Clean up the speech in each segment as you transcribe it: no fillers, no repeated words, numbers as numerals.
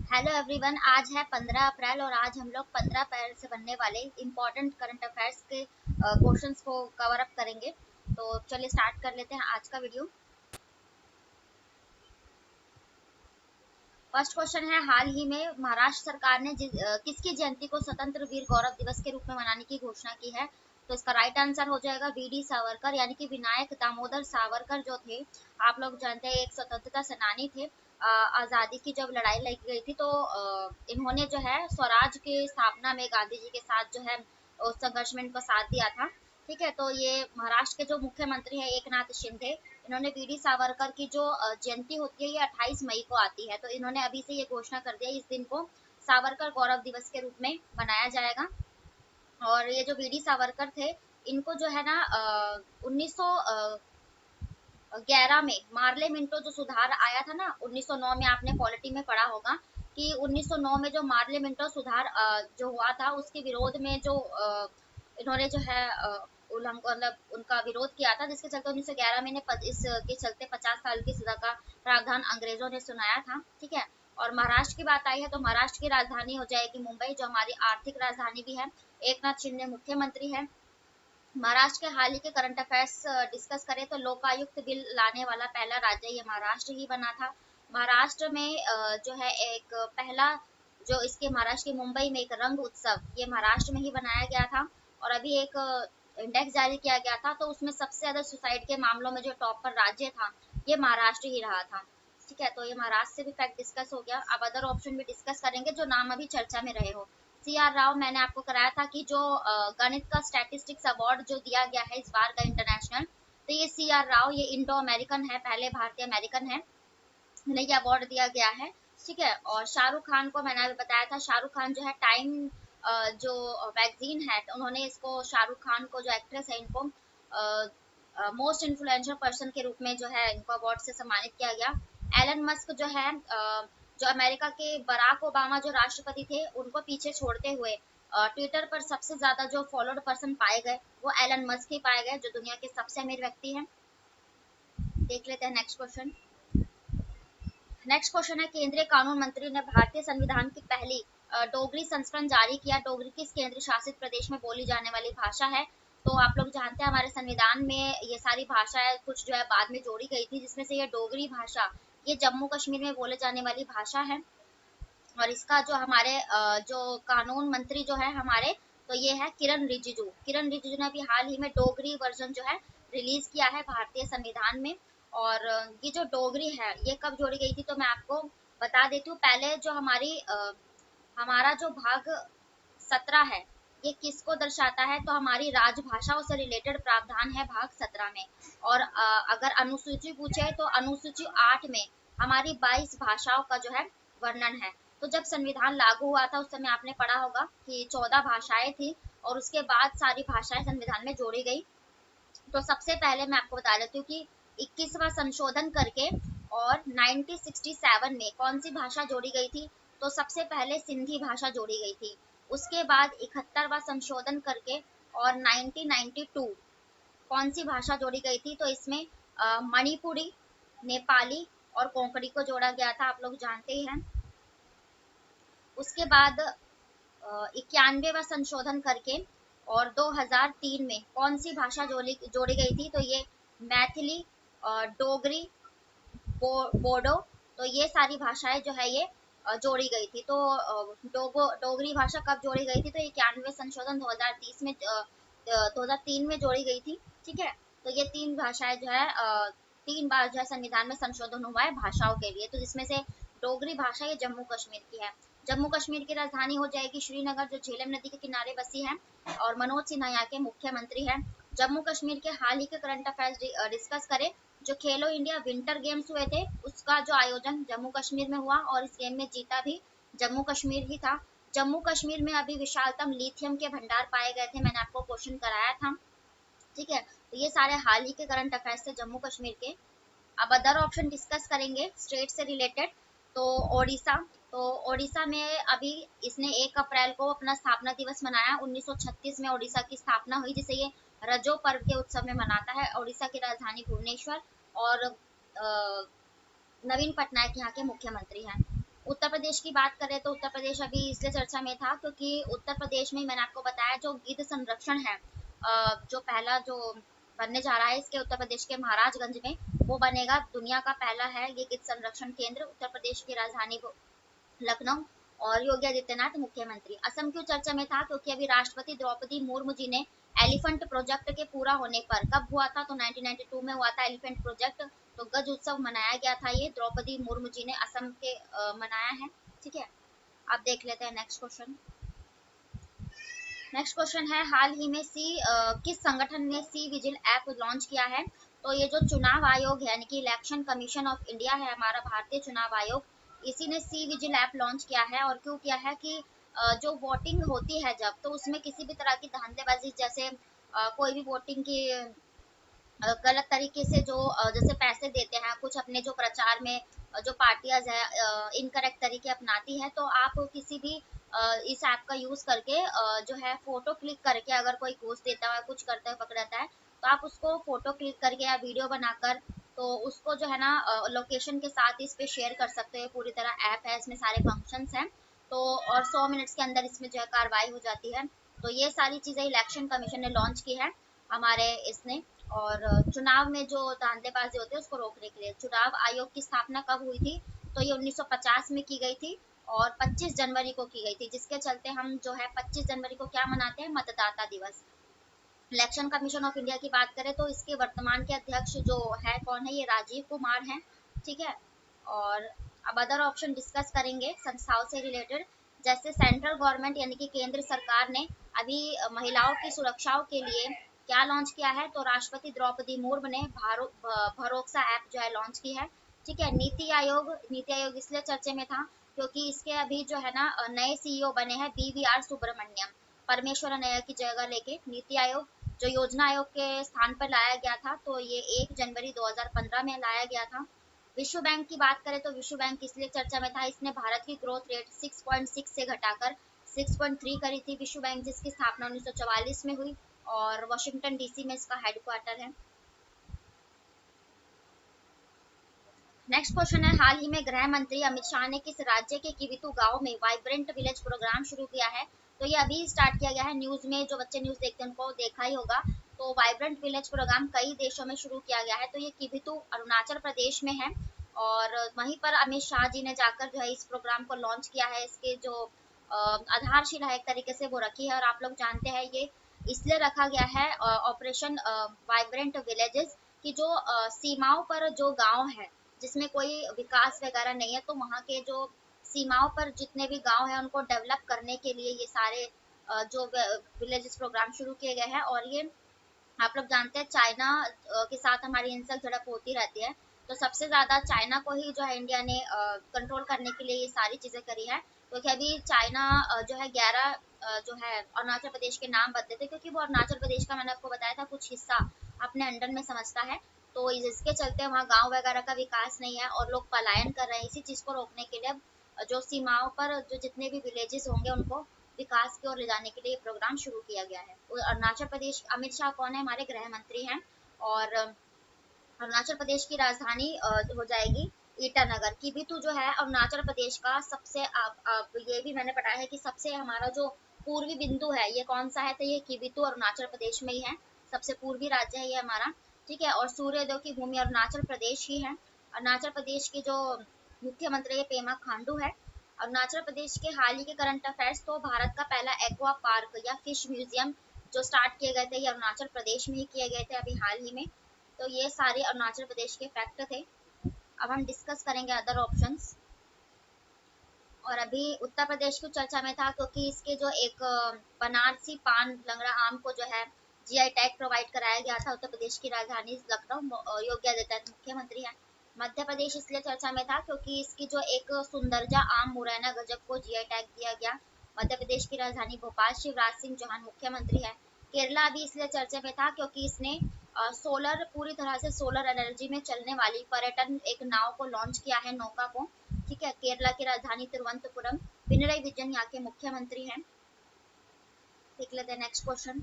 Hello everyone, आज है 15 अप्रैल और आज हम लोग 15 अप्रैल से बनने वाले इम्पोर्टेंट करंट अफेयर्स के क्वेश्चंस को कवर अप करेंगे। तो चलिए स्टार्ट कर लेते हैं आज का वीडियो। फर्स्ट क्वेश्चन है, हाल ही में महाराष्ट्र सरकार ने किसकी जयंती को स्वतंत्र वीर गौरव दिवस के रूप में मनाने की घोषणा की है। तो इसका राइट आंसर हो जाएगा वीडी सावरकर, यानी कि विनायक दामोदर सावरकर जो थे, आप लोग जानते हैं, एक स्वतंत्रता सेनानी थे। आज़ादी की जब लड़ाई लड़ी गई थी तो इन्होंने जो है स्वराज की स्थापना में गांधी जी के साथ जो है उस संघर्ष में इनको साथ दिया था। ठीक है, तो ये महाराष्ट्र के जो मुख्यमंत्री है एकनाथ शिंदे, इन्होंने वीडी सावरकर की जो जयंती होती है ये 28 मई को आती है, तो इन्होंने अभी से ये घोषणा कर दिया इस दिन को सावरकर गौरव दिवस के रूप में मनाया जाएगा। और ये जो वीडी सावरकर थे, इनको जो है ना 1911 में मार्ले मिंटो जो सुधार आया था ना 1909 में, आपने पॉलिटी में पढ़ा होगा कि 1909 में जो मार्ले मिंटो सुधार जो हुआ था उसके विरोध में जो इन्होंने जो है मतलब उनका विरोध किया था, जिसके चलते 1911 में इसके चलते 50 साल की सजा का प्रावधान अंग्रेजों ने सुनाया था। ठीक है, और महाराष्ट्र की बात आई है तो महाराष्ट्र की राजधानी हो जाएगी मुंबई, जो हमारी आर्थिक राजधानी भी है। एकनाथ शिंदे मुख्यमंत्री है। महाराष्ट्र के हाल ही के करंट अफेयर्स डिस्कस करें तो लोकायुक्त बिल लाने वाला पहला राज्य ये महाराष्ट्र ही बना था। महाराष्ट्र में जो है एक पहला जो इसके महाराष्ट्र के मुंबई में एक रंग उत्सव ये महाराष्ट्र में ही बनाया गया था। और अभी एक इंडेक्स जारी किया गया था तो उसमें सबसे ज्यादा सुसाइड के मामलों में जो टॉप पर राज्य था ये महाराष्ट्र ही रहा था। ठीक है, तो ये महाराष्ट्र से भी फैक्ट डिस्कस हो गया। अब अदर ऑप्शन भी डिस्कस करेंगे जो नाम अभी चर्चा में रहे हो। सी आर राव, मैंने आपको कराया था कि जो गणित का स्टैटिस्टिक्स अवार्ड जो दिया गया है इस बार का इंटरनेशनल, तो ये सी आर राव, ये इंडो अमेरिकन है, पहले भारतीय अमेरिकन है, इन्हें ये अवार्ड दिया गया है। ठीक है, और शाहरुख खान को मैंने अभी बताया था, शाहरुख खान जो है टाइम जो मैगजीन है तो उन्होंने इसको शाहरुख खान को जो एक्ट्रेस है इनको मोस्ट इन्फ्लुएंशियल पर्सन के रूप में जो है इनको अवार्ड से सम्मानित किया गया। एलन मस्क जो है जो अमेरिका के बराक ओबामा जो राष्ट्रपति थे उनको पीछे छोड़ते हुए ट्विटर पर सबसे ज्यादा जो फॉलोड पर्सन पाए गए वो एलन मस्क ही पाए गए, जो दुनिया के सबसे अमीर व्यक्ति हैं। देख लेते हैं नेक्स्ट क्वेश्चन। नेक्स्ट क्वेश्चन है, केंद्रीय कानून मंत्री ने भारतीय संविधान की पहली डोगरी संस्करण जारी किया। डोगरी किस केंद्र शासित प्रदेश में बोली जाने वाली भाषा है। तो आप लोग जानते हैं हमारे संविधान में ये सारी भाषाएं कुछ जो है बाद में जोड़ी गई थी, जिसमें से ये डोगरी भाषा ये जम्मू कश्मीर में बोले जाने वाली भाषा है। और इसका जो हमारे जो कानून मंत्री जो है हमारे, तो ये है किरण रिजिजू। किरण रिजिजू ने अभी हाल ही में डोगरी वर्जन जो है रिलीज किया है भारतीय संविधान में। और ये जो डोगरी है ये कब जोड़ी गई थी तो मैं आपको बता देती हूँ। पहले जो हमारा जो भाग 17 है ये किसको दर्शाता है, तो हमारी राजभाषाओं से रिलेटेड प्रावधान है भाग 17 में। और अगर अनुसूची पूछे तो अनुसूची 8 में हमारी 22 भाषाओं का जो है वर्णन है। तो जब संविधान लागू हुआ था उस समय आपने पढ़ा होगा कि 14 भाषाएं थी और उसके बाद सारी भाषाएं संविधान में जोड़ी गई। तो सबसे पहले मैं आपको बता देती हूँ कि 21वां संशोधन करके और 1967 में कौन सी भाषा जोड़ी गई थी, तो सबसे पहले सिंधी भाषा जोड़ी गई थी। उसके बाद 71वां संशोधन करके और 1992 कौन सी भाषा जोड़ी गई थी, तो इसमें मणिपुरी, नेपाली और कोंकणी को जोड़ा गया था, आप लोग जानते ही हैं। उसके बाद 91वां संशोधन करके और 2003 में कौन सी भाषा जोड़ी गई थी, तो ये मैथिली, डोगरी, बोडो, तो ये सारी भाषाएं जो है ये जोड़ी गई थी। तो डोगरी भाषा कब जोड़ी गई थी, तो 91वें संशोधन 2030 में 2003 में जोड़ी गई थी। ठीक है, तो ये तीन भाषाएं जो है 3 बार जो है संविधान में संशोधन हुआ है भाषाओं के लिए, तो जिसमें से डोगरी भाषा ये जम्मू कश्मीर की है। जम्मू कश्मीर की राजधानी हो जाएगी श्रीनगर, जो झेलम नदी के किनारे बसी है। और मनोज सिन्हा यहाँ के मुख्यमंत्री हैं। जम्मू कश्मीर के हाल ही के करंट अफेयर्स डिस्कस करें, जो खेलो इंडिया विंटर गेम्स हुए थे उसका जो आयोजन जम्मू कश्मीर में हुआ और इस गेम में जीता भी जम्मू कश्मीर ही था। जम्मू कश्मीर में अभी विशालतम लिथियम के भंडार पाए गए थे, मैंने आपको क्वेश्चन कराया था। ठीक है, तो ये सारे हाल ही के करंट अफेयर्स थे जम्मू कश्मीर के। अब अदर ऑप्शन डिस्कस करेंगे स्टेट से रिलेटेड। तो ओडिशा, तो ओडिशा में अभी इसने 1 अप्रैल को अपना स्थापना दिवस मनाया। 1936 में ओडिशा की स्थापना हुई, जिसे ये रजो पर्व के उत्सव में मनाता है। ओडिशा की राजधानी भुवनेश्वर और नवीन पटनायक यहाँ के मुख्यमंत्री हैं। उत्तर प्रदेश की बात करें तो उत्तर प्रदेश अभी इसलिए चर्चा में था क्योंकि उत्तर प्रदेश में मैंने आपको बताया जो गिद्ध संरक्षण है, जो पहला जो बनने जा रहा है इसके उत्तर प्रदेश के महाराजगंज में, वो बनेगा, दुनिया का पहला है ये गिद्ध संरक्षण केंद्र। उत्तर प्रदेश की राजधानी लखनऊ। और योगी आदित्यनाथ मुख्यमंत्री। असम क्यों चर्चा में था क्योंकि अभी राष्ट्रपति द्रौपदी मुर्मू जी ने एलिफेंट प्रोजेक्ट के पूरा होने पर, कब हुआ था तो 1992 में हुआ था एलिफेंट प्रोजेक्ट, तो गज उत्सव मनाया गया था, ये द्रौपदी मुर्मू जी ने असम के मनाया है। ठीक है, आप देख लेते हैं नेक्स्ट क्वेश्चन। नेक्स्ट क्वेश्चन है हाल ही में किस संगठन ने सी विजिल ऐप लॉन्च किया है? तो ये जो चुनाव आयोग है यानी कि इलेक्शन कमीशन ऑफ इंडिया है, हमारा भारतीय चुनाव आयोग, इसी ने सी विजिल ऐप लॉन्च किया है। और क्यों किया है कि जो वोटिंग होती है जब, तो उसमें किसी भी तरह की धांधलेबाजी, जैसे कोई भी वोटिंग की गलत तरीके से जो जैसे पैसे देते हैं कुछ अपने जो प्रचार में, जो पार्टियां है इनकरेक्ट तरीके अपनाती है, तो आप किसी भी इस ऐप का यूज करके जो है फोटो क्लिक करके अगर कोई घूस देता है कुछ करता है पकड़ाता है, तो आप उसको फोटो क्लिक करके या वीडियो बनाकर, तो उसको जो है ना लोकेशन के साथ इस पे शेयर कर सकते हैं। पूरी तरह ऐप है, इसमें सारे फंक्शंस हैं, तो और 100 मिनट्स के अंदर इसमें जो है कार्रवाई हो जाती है। तो ये सारी चीजें इलेक्शन कमीशन ने लॉन्च की है हमारे इसने। और चुनाव में जो धांधलेबाजी होती है उसको रोकने के लिए चुनाव आयोग की स्थापना कब हुई थी? तो ये 1950 में की गई थी और 25 जनवरी को की गई थी, जिसके चलते हम जो है 25 जनवरी को क्या मनाते हैं? मतदाता दिवस। इलेक्शन कमीशन ऑफ इंडिया की बात करें तो इसके वर्तमान के अध्यक्ष जो है कौन है? ये राजीव कुमार हैं। ठीक है, और अब अदर ऑप्शन डिस्कस करेंगे संस्थाओं से रिलेटेड। जैसे सेंट्रल गवर्नमेंट यानी कि केंद्र सरकार ने अभी महिलाओं की सुरक्षाओं के लिए क्या लॉन्च किया है? तो राष्ट्रपति द्रौपदी मुर्मू ने भरोसा ऐप जो है लॉन्च की है। ठीक है, नीति आयोग इसलिए चर्चे में था क्योंकि इसके अभी जो है ना नए सीईओ बने हैं, BVR सुब्रमण्यम, परमेश्वर अय्यर की जगह लेके। नीति आयोग जो योजना आयोग के स्थान पर लाया गया था, तो ये 1 जनवरी 2015 में लाया गया था। विश्व बैंक की बात करें तो विश्व बैंक इसलिए चर्चा में था, इसने भारत की ग्रोथ रेट 6.6 से घटाकर 6.3 करी थी। विश्व बैंक जिसकी स्थापना 1944 में हुई और वॉशिंगटन डीसी में इसका हेडक्वार्टर है। नेक्स्ट क्वेश्चन है हाल ही में गृह मंत्री अमित शाह ने किस राज्य के किबिथु गांव में वाइब्रेंट विलेज प्रोग्राम शुरू किया है? तो ये अभी स्टार्ट किया गया है, न्यूज में जो बच्चे न्यूज देखते हैं उनको देखा ही होगा। तो वाइब्रेंट विलेज प्रोग्राम कई देशों में शुरू किया गया है, तो ये किबिथु अरुणाचल प्रदेश में है। और वहीं पर अमित शाह जी ने जाकर जो है इस प्रोग्राम को लॉन्च किया है। इसके जो आधारशिला है एक तरीके से वो रखी है, और आप लोग जानते हैं ये इसलिए रखा गया है ऑपरेशन वाइब्रेंट विलेजेस की जो सीमाओं पर जो गांव है जिसमें कोई विकास वगैरह नहीं है, तो वहाँ के जो सीमाओं पर जितने भी गांव हैं उनको डेवलप करने के लिए ये सारे जो विलेजेस प्रोग्राम शुरू किए गए हैं। और ये आप लोग जानते हैं चाइना के साथ हमारी हिंसक झड़प होती रहती है, तो सबसे ज्यादा चाइना को ही जो है इंडिया ने कंट्रोल करने के लिए ये सारी चीजें करी है। क्योंकि अभी चाइना जो है 11 जो है अरुणाचल प्रदेश के नाम बदले थे, क्योंकि वो अरुणाचल प्रदेश का मैंने आपको बताया था कुछ हिस्सा अपने अंडर में समझता है, तो इसके चलते वहाँ गांव वगैरह का विकास नहीं है और लोग पलायन कर रहे हैं। इसी चीज को रोकने के लिए जो सीमाओं पर जो जितने भी विलेजेस होंगे उनको विकास की ओर ले जाने के लिए प्रोग्राम शुरू किया गया है। अरुणाचल प्रदेश, अमित शाह कौन है? हमारे गृह मंत्री हैं। और अरुणाचल प्रदेश की राजधानी हो जाएगी ईटानगर। किबिथु जो है अरुणाचल प्रदेश का सबसे आप ये भी मैंने पढ़ा है कि सबसे हमारा जो पूर्वी बिंदु है ये कौन सा है? तो ये किबिथु अरुणाचल प्रदेश में ही है, सबसे पूर्वी राज्य है ये हमारा। ठीक है, और सूर्योदय की भूमि अरुणाचल प्रदेश ही है। अरुणाचल प्रदेश के जो मुख्यमंत्री है पेमा खांडू है। अरुणाचल प्रदेश के हाल ही के करंट अफेयर्स, तो भारत का पहला एक्वा पार्क या फिश म्यूजियम जो स्टार्ट किए गए थे ये अरुणाचल प्रदेश में ही किए गए थे अभी हाल ही में। तो ये सारे अरुणाचल प्रदेश के फैक्ट थे। अब हम डिस्कस करेंगे अदर ऑप्शंस। और अभी उत्तर प्रदेश की चर्चा में था क्योंकि इसके जो एक बनारसी पान लंगड़ा आम को जो है जीआई टैग प्रोवाइड कराया गया था। उत्तर प्रदेश की राजधानी लखनऊ, योगी आदित्यनाथ मुख्यमंत्री है। मध्य प्रदेश इसलिए चर्चा में था क्योंकि इसकी जो एक सुंदरजा आम मुरैना गजक को जीआई टैग दिया गया। मध्य प्रदेश की राजधानी भोपाल, शिवराज सिंह चौहान मुख्यमंत्री है। केरला अभी इसलिए चर्चा में था क्योंकि इसने सोलर, पूरी तरह से सोलर एनर्जी में चलने वाली पर्यटन एक नाव को लॉन्च किया है, नौका को। ठीक है, केरला की राजधानी तिरुवनंतपुरम, पिनरई विजयन यहाँ के मुख्यमंत्री हैं। देख लेते हैं नेक्स्ट क्वेश्चन।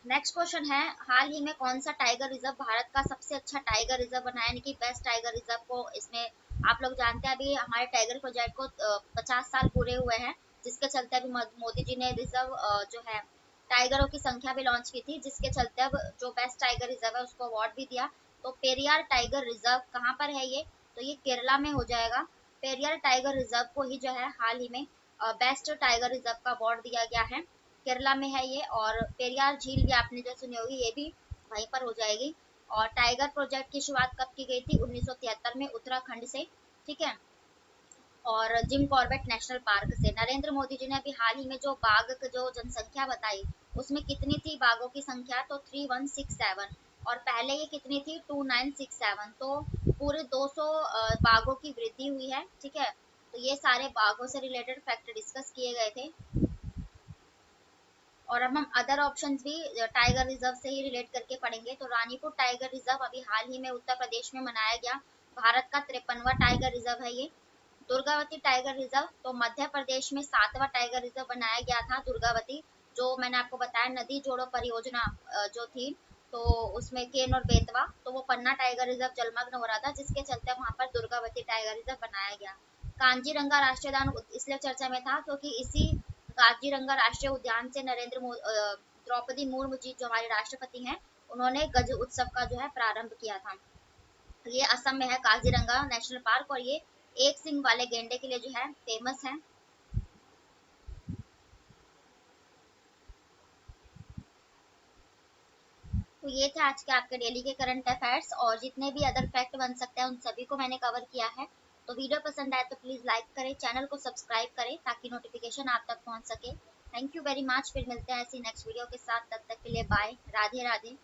नेक्स्ट क्वेश्चन है, हाल ही में कौन सा टाइगर रिजर्व भारत का सबसे अच्छा टाइगर रिजर्व बना है, यानी कि बेस्ट टाइगर रिजर्व को इसमें आप लोग जानते हैं अभी हमारे टाइगर प्रोजेक्ट को 50 साल पूरे हुए हैं, जिसके चलते अभी मोदी जी ने रिजर्व जो है टाइगरों की संख्या भी लॉन्च की थी, जिसके चलते अब जो बेस्ट टाइगर रिजर्व है उसको अवार्ड भी दिया। तो पेरियार टाइगर रिजर्व कहाँ पर है ये, तो ये केरला में हो जाएगा। पेरियार टाइगर रिजर्व को ही जो है हाल ही में बेस्ट टाइगर रिजर्व का अवार्ड दिया गया है, केरला में है ये। और पेरियार झील भी आपने जो सुनी होगी ये भी वहीं पर हो जाएगी। और टाइगर प्रोजेक्ट की शुरुआत कब की गई थी, 1973 में उत्तराखंड से, ठीक है। और जिम कॉर्बेट नेशनल पार्क से। नरेंद्र मोदी जी ने अभी हाल ही में जो बाघ की जो जनसंख्या बताई उसमें कितनी थी बाघों की संख्या, तो 3167। और पहले ये कितनी थी, 2967। तो पूरे 200 बाघों की वृद्धि हुई है, ठीक है। तो ये सारे बाघों से रिलेटेड फैक्ट डिस्कस किए गए थे। और अब हम अदर ऑप्शंस भी टाइगर रिजर्व से ही रिलेट करके पढ़ेंगे। तो रानीपुर टाइगर रिजर्व अभी हाल ही में उत्तर प्रदेश में मनाया गया, भारत का 53वां टाइगर रिजर्व है ये। दुर्गावती टाइगर रिजर्व तो मध्य प्रदेश में 7वां टाइगर रिजर्व बनाया गया था, दुर्गावती, जो मैंने आपको बताया नदी जोड़ो परियोजना जो थी, तो उसमें केन और बेतवा, तो वो पन्ना टाइगर रिजर्व जलमग्न हो रहा था, जिसके चलते वहां पर दुर्गावती टाइगर रिजर्व बनाया गया। कांजीरंगा राष्ट्रीय उद्यान इसलिए चर्चा में था क्योंकि इसी काजीरंगा राष्ट्रीय उद्यान से द्रौपदी मुर्मू जी जो हमारे राष्ट्रपति हैं, उन्होंने गज उत्सव का जो है प्रारंभ किया था। तो ये असम में है काजीरंगा नेशनल पार्क, और ये एक सिंग वाले गेंडे के लिए जो है फेमस है। तो ये थे आज के आपके डेली के करंट अफेयर्स, और जितने भी अदर फैक्ट बन सकते हैं उन सभी को मैंने कवर किया है। तो वीडियो पसंद आए तो प्लीज लाइक करें, चैनल को सब्सक्राइब करें ताकि नोटिफिकेशन आप तक पहुंच सके। थैंक यू वेरी मच, फिर मिलते हैं ऐसी नेक्स्ट वीडियो के साथ, तब तक के लिए बाय, राधे राधे।